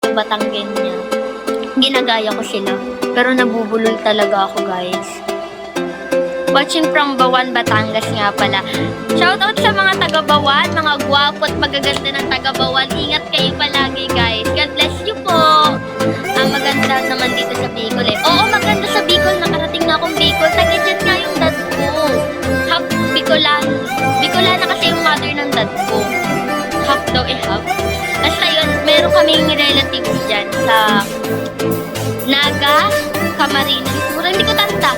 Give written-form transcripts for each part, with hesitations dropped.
Batanggenya. Ginagaya ko sila. Pero nabubulol talaga ako, guys. Watching from Bawan, Batangas nga pala. Shoutout sa mga taga-Bawan, mga gwapo at magaganda ng taga-Bawan. Ingat kayo palagi, guys. God bless you po. Maganda naman dito sa Bicol eh. Oo, maganda sa Bicol. Nakarating na akong Bicol. Taga dyan nga yung dad ko. Half Bicolan. Bicolana kasi yung mother ng dad ko. Half daw eh, half. Basta yun, meron kaming relatives dyan sa Naga, Camarines. Siguro hindi ko tanda.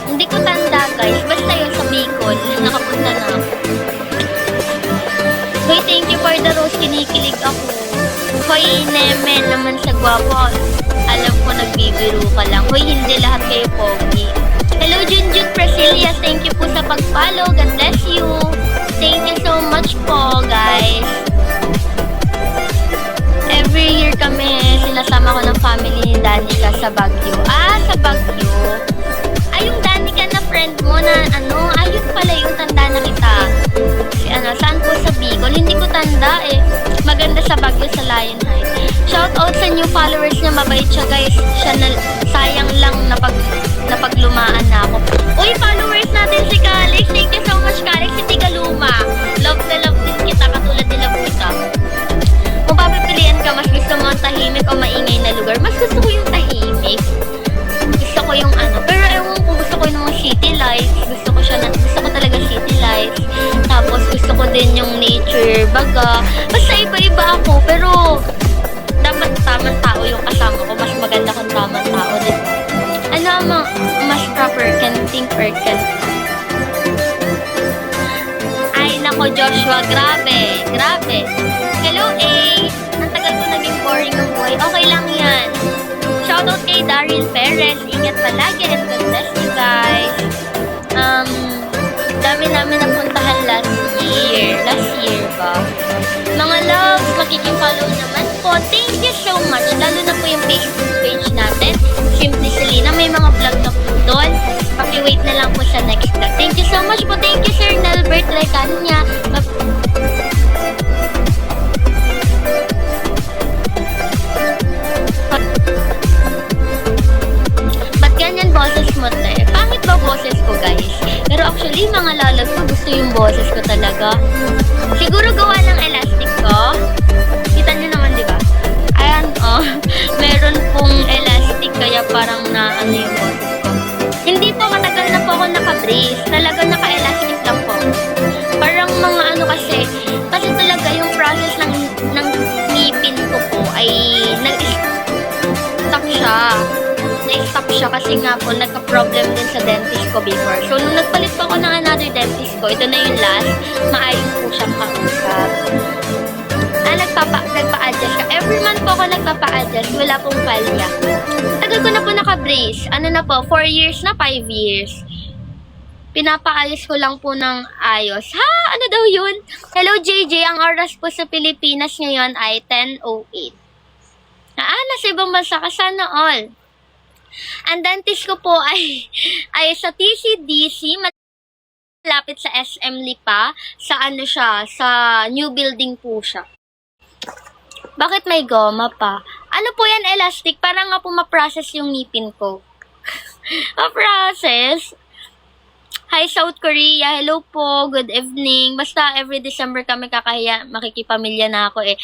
Hindi ko tanda, guys. Basta yun sa Bicol. Nakapunta na ako. Hoy, thank you for the rose. Kinikilig ako. Hoy, Nemen naman sa gwapo. Alam ko nagbibiro ka lang. Hoy, hindi lahat kayo pogi. Hello, Junjun Presilia. Thank you po sa pag-follow. God bless you. Thank you so much po, guys. Every year kami, sinasama ko ng family ni Danica sa Baguio. Sa Baguio. Yung Danica na friend mo na ayun pala yung tanda na kita. Saan po sa Bicol? Hindi ko tanda eh. Maganda sa Baguio sa Lion Heights. Shout out sa new followers niya, mabait siya, guys. Sayang lang napaglumaan na ako. Uy, followers natin si Calix. Thank you so much, Calix. Hindi ka luma. Love na love din kita, katulad ni love kita. Kung papipilian ka, mas gusto mo ang tahimik o maingay na lugar, mas gusto ko yung tahimik. Gusto ko yung pero ewan ko, gusto ko yung city lights. Gusto ko talaga city lights. Tapos gusto ko din yung nature, baga. Basta iba-iba ako, pero dapat tamang tao yung kasama ko. Mas maganda kung tamang tao, diba? Mas proper can think or can. Ay, nako Joshua, grabe. Hello, A. Ang tagal ko naging boring ng buhay. Okay lang yan. Shoutout kay Daryl Perez. Ingat palagi and God bless you guys. Dami namin napuntahan last year. Last year ba? Mga loves, makikipollow naman po. Thank you so much. Lalo na po yung Facebook page natin. Simply Selena. May mga vlog na po doon. Paki-wait na lang po sa next vlog. Thank you so much po. Thank you, Sir Nelbert Recania. Ba't ganyan boses mo, te? Pangit ba boses ko, guys? Pero actually, mga lalag ko, gusto yung boses ko talaga. Siguro gawa ng elastic ko. Kita nyo naman, di ba? Ayan, meron pong elastic, kaya parang yung boses ko. Hindi po, matagal na po ako naka-brace. Talagang naka-elastic lang po. Parang mga kasi talaga yung process ng ngipin ko po ay na-stop siya kasi nga po nagka-problem din sa dentist ko before. So, nung nagpalit po ako ng another dentist ko, ito na yung last, maayos po siyang kausap. Nagpa-adjust ka. Every month po ako nagpapa-adjust, wala pong palya. Tagal ko na po naka-brace. 4 years na, 5 years. Pinapaayos ko lang po ng ayos. Ano daw yun? Hello, JJ. Ang oras po sa Pilipinas ngayon ay 10:08. Nasa ibang bansa ka, sana all. Ang dentist ko po ay sa TCDC, malapit sa SM Lipa, sa sa new building po siya. Bakit may goma pa? Ano po yan, elastic? Para nga po ma-process yung ngipin ko. Ma-process? Hi, South Korea. Hello po. Good evening. Basta every December kami makikipamilya na ako eh.